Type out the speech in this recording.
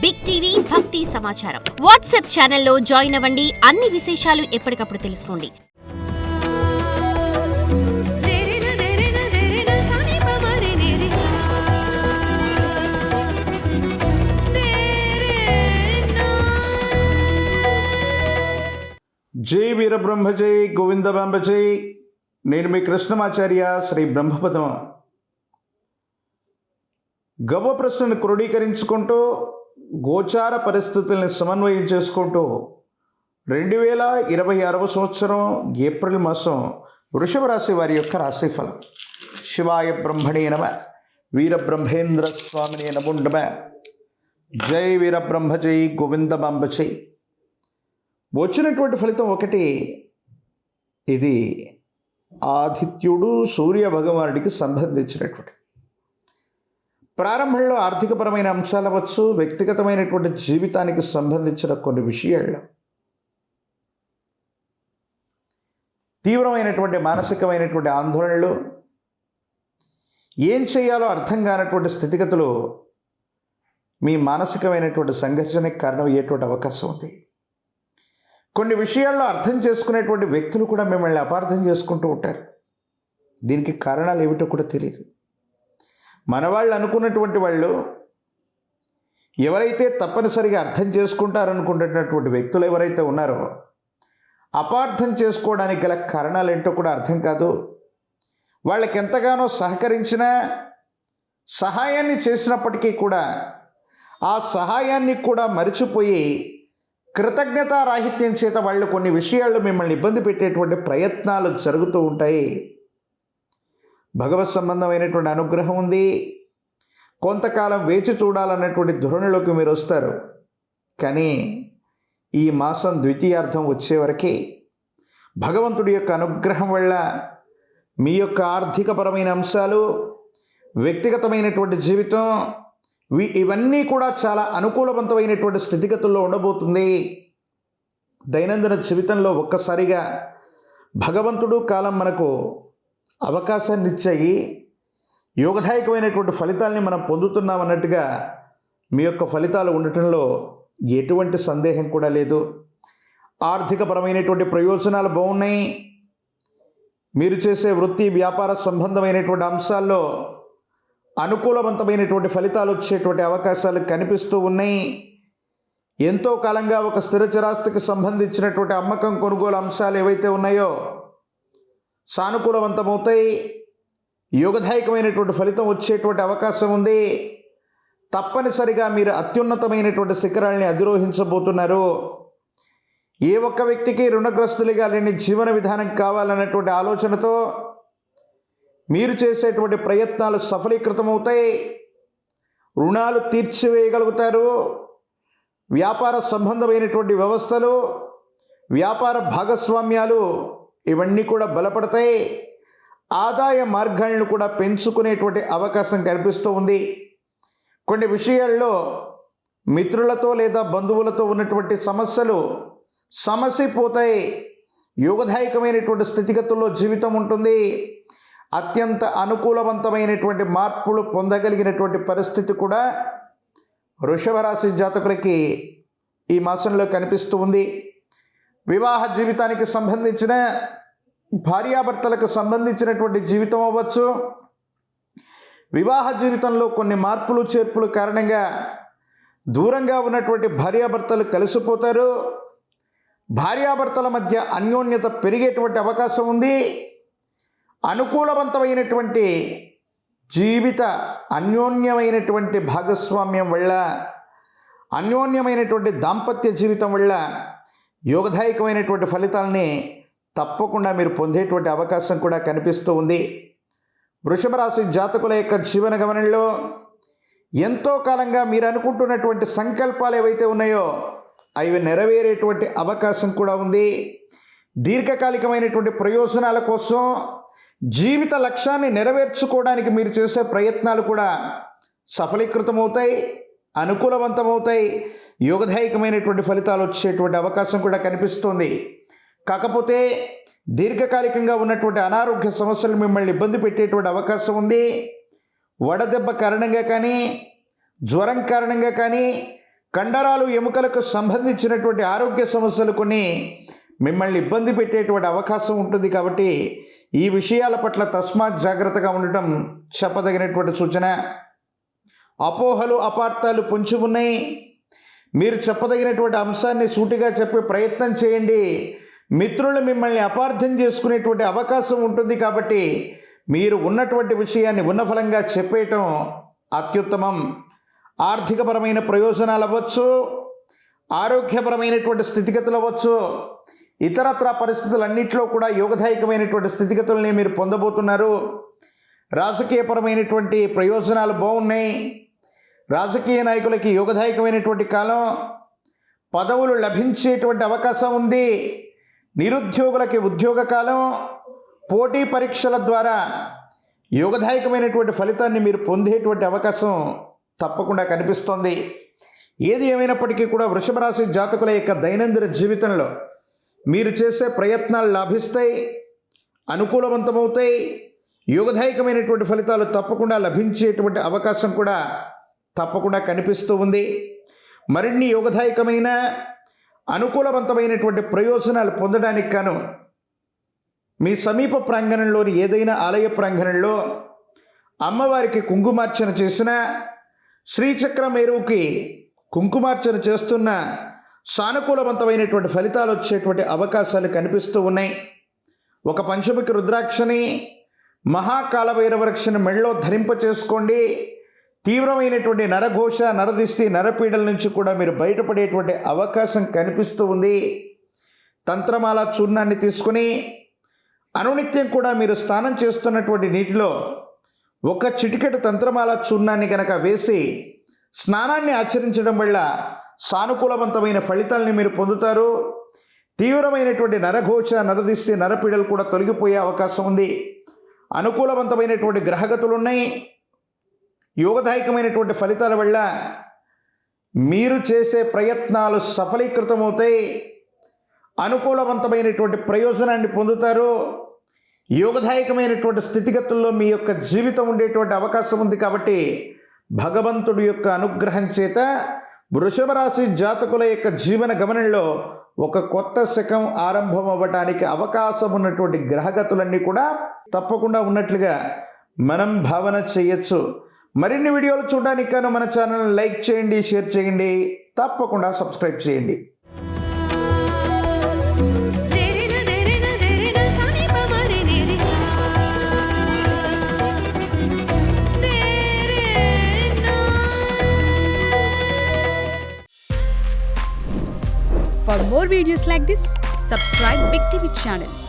Big TV భక్తి సమాచారం WhatsApp ఛానల్లో జాయిన్ అవ్వండి. అన్ని విశేషాలు ఎప్పటికప్పుడు తెలుసుకోండి. జై వీరబ్రహ్మ జై గోవిందబాంబ జై. నేను మీ కృష్ణమాచార్య శ్రీ బ్రహ్మపదం. గవ్వ ప్రశ్నను క్రోడీకరించుకుంటూ గోచార పరిస్థితుల్ని సమన్వయం చేసుకుంటూ 2026 సంవత్సరం ఏప్రిల్ మాసం వృషభ రాశి వారి యొక్క రాశిఫలం. శివాయ బ్రహ్మణే నమ, వీరబ్రహ్మేంద్ర స్వామినే నమో నమ. జై వీరబ్రహ్మ జై గోవిందబాంబ జై. వచ్చినటువంటి ఫలితం ఒకటి. ఇది ఆదిత్యుడు సూర్య భగవానుడికి సంబంధించినటువంటి ప్రారంభంలో ఆర్థికపరమైన అంశాలు అవ్వచ్చు, వ్యక్తిగతమైనటువంటి జీవితానికి సంబంధించిన కొన్ని విషయాల్లో తీవ్రమైనటువంటి మానసికమైనటువంటి ఆందోళనలు, ఏం చేయాలో అర్థం కానటువంటి స్థితిగతులు మీ మానసికమైనటువంటి సంఘర్షణకి కారణమయ్యేటువంటి అవకాశం ఉంది. కొన్ని విషయాల్లో అర్థం చేసుకునేటువంటి వ్యక్తులు కూడా మిమ్మల్ని అపార్థం చేసుకుంటూ ఉంటారు. దీనికి కారణాలు ఏమిటో కూడా తెలియదు. మన వాళ్ళు అనుకున్నటువంటి వాళ్ళు ఎవరైతే తప్పనిసరిగా అర్థం చేసుకుంటారనుకుంటున్నటువంటి వ్యక్తులు ఎవరైతే ఉన్నారో అపార్థం చేసుకోవడానికి గల కారణాలు ఏంటో కూడా అర్థం కాదు. వాళ్ళకి ఎంతగానో సహకరించినా, సహాయాన్ని చేసినప్పటికీ కూడా ఆ సహాయాన్ని కూడా మరిచిపోయి కృతజ్ఞతారాహిత్యం చేత వాళ్ళు కొన్ని విషయాల్లో మిమ్మల్ని ఇబ్బంది పెట్టేటువంటి ప్రయత్నాలు జరుగుతూ ఉంటాయి. భగవత్ సంబంధమైనటువంటి అనుగ్రహం ఉంది. కొంతకాలం వేచి చూడాలన్నటువంటి ధోరణిలోకి మీరు వస్తారు. కానీ ఈ మాసం ద్వితీయార్థం వచ్చేవరకే భగవంతుడి యొక్క అనుగ్రహం వల్ల మీ యొక్క ఆర్థికపరమైన అంశాలు, వ్యక్తిగతమైనటువంటి జీవితం ఇవన్నీ కూడా చాలా అనుకూలవంతమైనటువంటి స్థితిగతుల్లో ఉండబోతుంది. దైనందిన జీవితంలో ఒక్కసారిగా భగవంతుడు కాలం మనకు అవకాశాన్ని ఇచ్చాయి, యోగదాయకమైనటువంటి ఫలితాలని మనం పొందుతున్నాం అన్నట్టుగా మీ యొక్క ఫలితాలు ఉండటంలో ఎటువంటి సందేహం కూడా లేదు. ఆర్థికపరమైనటువంటి ప్రయోజనాలు బాగున్నాయి. మీరు చేసే వృత్తి వ్యాపార సంబంధమైనటువంటి అంశాల్లో అనుకూలవంతమైనటువంటి ఫలితాలు వచ్చేటువంటి అవకాశాలు కనిపిస్తూ ఉన్నాయి. ఎంతో కాలంగా ఒక స్థిర చరాస్తికి సంబంధించినటువంటి అమ్మకం కొనుగోలు అంశాలు ఏవైతే ఉన్నాయో సానుకూలవంతమవుతాయి. యోగదాయకమైనటువంటి ఫలితం వచ్చేటువంటి అవకాశం ఉంది. తప్పనిసరిగా మీరు అత్యున్నతమైనటువంటి శిఖరాల్ని అధిరోహించబోతున్నారు. ఏ ఒక్క వ్యక్తికి రుణగ్రస్తులుగా లేని జీవన విధానం కావాలన్నటువంటి ఆలోచనతో మీరు చేసేటువంటి ప్రయత్నాలు సఫలీకృతమవుతాయి. రుణాలు తీర్చివేయగలుగుతారు. వ్యాపార సంబంధమైనటువంటి వ్యవస్థలు, వ్యాపార భాగస్వామ్యాలు ఇవన్నీ కూడా బలపడతాయి. ఆదాయ మార్గాలను కూడా పెంచుకునేటువంటి అవకాశం కనిపిస్తూ ఉంది. కొన్ని విషయాల్లో మిత్రులతో లేదా బంధువులతో ఉన్నటువంటి సమస్యలు సమసిపోతాయి. యోగదాయకమైనటువంటి స్థితిగతుల్లో జీవితం ఉంటుంది. అత్యంత అనుకూలవంతమైనటువంటి మార్పులు పొందగలిగినటువంటి పరిస్థితి కూడా వృషభ రాశి జాతకులకి ఈ మాసంలో కనిపిస్తూ ఉంది. వివాహ జీవితానికి సంబంధించిన భార్యాభర్తలకు సంబంధించినటువంటి జీవితం అవ్వచ్చు, వివాహ జీవితంలో కొన్ని మార్పులు చేర్పులు కారణంగా దూరంగా ఉన్నటువంటి భార్యాభర్తలు కలిసిపోతారు. భార్యాభర్తల మధ్య అన్యోన్యత పెరిగేటువంటి అవకాశం ఉంది. అనుకూలవంతమైనటువంటి జీవిత అన్యోన్యమైనటువంటి భాగస్వామ్యం వల్ల, అన్యోన్యమైనటువంటి దాంపత్య జీవితం వల్ల యోగదాయకమైనటువంటి ఫలితాలని తప్పకుండా మీరు పొందేటువంటి అవకాశం కూడా కనిపిస్తూ ఉంది. వృషభ రాశి జాతకుల యొక్క జీవన గమనంలో ఎంతో కాలంగా మీరు అనుకుంటున్నటువంటి సంకల్పాలు ఏవైతే ఉన్నాయో అవి నెరవేరేటువంటి అవకాశం కూడా ఉంది. దీర్ఘకాలికమైనటువంటి ప్రయోజనాల కోసం, జీవిత లక్ష్యాన్ని నెరవేర్చుకోవడానికి మీరు చేసే ప్రయత్నాలు కూడా సఫలీకృతమవుతాయి, అనుకూలవంతమవుతాయి. యోగదాయకమైనటువంటి ఫలితాలు వచ్చేటువంటి అవకాశం కూడా కనిపిస్తుంది. కాకపోతే దీర్ఘకాలికంగా ఉన్నటువంటి అనారోగ్య సమస్యలు మిమ్మల్ని ఇబ్బంది పెట్టేటువంటి అవకాశం ఉంది. వడదెబ్బ కారణంగా కానీ, జ్వరం కారణంగా కానీ, కండరాలు ఎముకలకు సంబంధించినటువంటి ఆరోగ్య సమస్యలు కొన్ని మిమ్మల్ని ఇబ్బంది పెట్టేటువంటి అవకాశం ఉంటుంది. కాబట్టి ఈ విషయాల పట్ల తస్మాత్ జాగ్రత్తగా ఉండటం చెప్పదగినటువంటి సూచన. అపోహలు అపార్థాలు పొంచి ఉన్నాయి. మీరు చెప్పదగినటువంటి అంశాన్ని సూటిగా చెప్పే ప్రయత్నం చేయండి. మిత్రులు మిమ్మల్ని అపార్థం చేసుకునేటువంటి అవకాశం ఉంటుంది. కాబట్టి మీరు ఉన్నటువంటి విషయాన్ని ఉన్నఫలంగా చెప్పేయటం అత్యుత్తమం. ఆర్థికపరమైన ప్రయోజనాలు అవ్వచ్చు, ఆరోగ్యపరమైనటువంటి స్థితిగతులు అవ్వచ్చు, ఇతరత్ర పరిస్థితులన్నింటిలో కూడా యోగదాయకమైనటువంటి స్థితిగతుల్ని మీరు పొందబోతున్నారు. రాజకీయపరమైనటువంటి ప్రయోజనాలు బాగున్నాయి. రాజకీయ నాయకులకి యోగదాయకమైనటువంటి కాలం. పదవులు లభించేటువంటి అవకాశం ఉంది. నిరుద్యోగులకి ఉద్యోగ కాలం. పోటీ పరీక్షల ద్వారా యోగదాయకమైనటువంటి ఫలితాన్ని మీరు పొందేటువంటి అవకాశం తప్పకుండా కనిపిస్తోంది. ఏది ఏమైనప్పటికీ కూడా వృషభ రాశి జాతకుల యొక్క దైనందిన జీవితంలో మీరు చేసే ప్రయత్నాలు లాభిస్తాయి, అనుకూలవంతమవుతాయి. యోగదాయకమైనటువంటి ఫలితాలు తప్పకుండా లభించేటువంటి అవకాశం కూడా తప్పకుండా కనిపిస్తూ ఉంది. మరిన్ని యోగదాయకమైన అనుకూలవంతమైనటువంటి ప్రయోజనాలు పొందడానికి గాను మీ సమీప ప్రాంగణంలోని ఏదైనా ఆలయ ప్రాంగణంలో అమ్మవారికి కుంకుమార్చన చేసిన, శ్రీచక్ర మేరుకి కుంకుమార్చన చేస్తున్న సానుకూలవంతమైనటువంటి ఫలితాలు వచ్చేటువంటి అవకాశాలు కనిపిస్తూ ఉన్నాయి. ఒక పంచముఖి రుద్రాక్షని, మహాకాలభైరవరక్షని మెడలో ధరింప చేసుకోండి. తీవ్రమైనటువంటి నరఘోష, నరదిష్టి, నరపీడల నుంచి కూడా మీరు బయటపడేటువంటి అవకాశం కనిపిస్తూ ఉంది. తంత్రమాల చూర్ణాన్ని తీసుకుని అనునిత్యం కూడా మీరు స్నానం చేస్తున్నటువంటి నీటిలో ఒక చిటికెడు తంత్రమాల చూర్ణాన్ని కనుక వేసి స్నానాన్ని ఆచరించడం వల్ల సానుకూలవంతమైన ఫలితాలని మీరు పొందుతారు. తీవ్రమైనటువంటి నరఘోష, నరదిష్టి, నరపీడలు కూడా తొలగిపోయే అవకాశం ఉంది. అనుకూలవంతమైనటువంటి గ్రహగతులు ఉన్నాయి. యోగదాయకమైనటువంటి ఫలితాల వల్ల మీరు చేసే ప్రయత్నాలు సఫలీకృతమవుతాయి. అనుకూలవంతమైనటువంటి ప్రయోజనాన్ని పొందుతారు. యోగదాయకమైనటువంటి స్థితిగతుల్లో మీ యొక్క జీవితం ఉండేటువంటి అవకాశం ఉంది. కాబట్టి భగవంతుడి యొక్క అనుగ్రహం చేత వృషభ రాశి జాతకుల యొక్క జీవన గమనంలో ఒక కొత్త శకం ఆరంభం అవ్వటానికి అవకాశం ఉన్నటువంటి గ్రహగతులన్నీ కూడా తప్పకుండా ఉన్నట్లుగా మనం భావన చేయొచ్చు. మరిన్ని వీడియోలు చూడడానికి గాను మన ఛానల్ని లైక్ చేయండి, షేర్ చేయండి, తప్పకుండా సబ్స్క్రైబ్ చేయండి. For more videos like this, subscribe Big TV channel.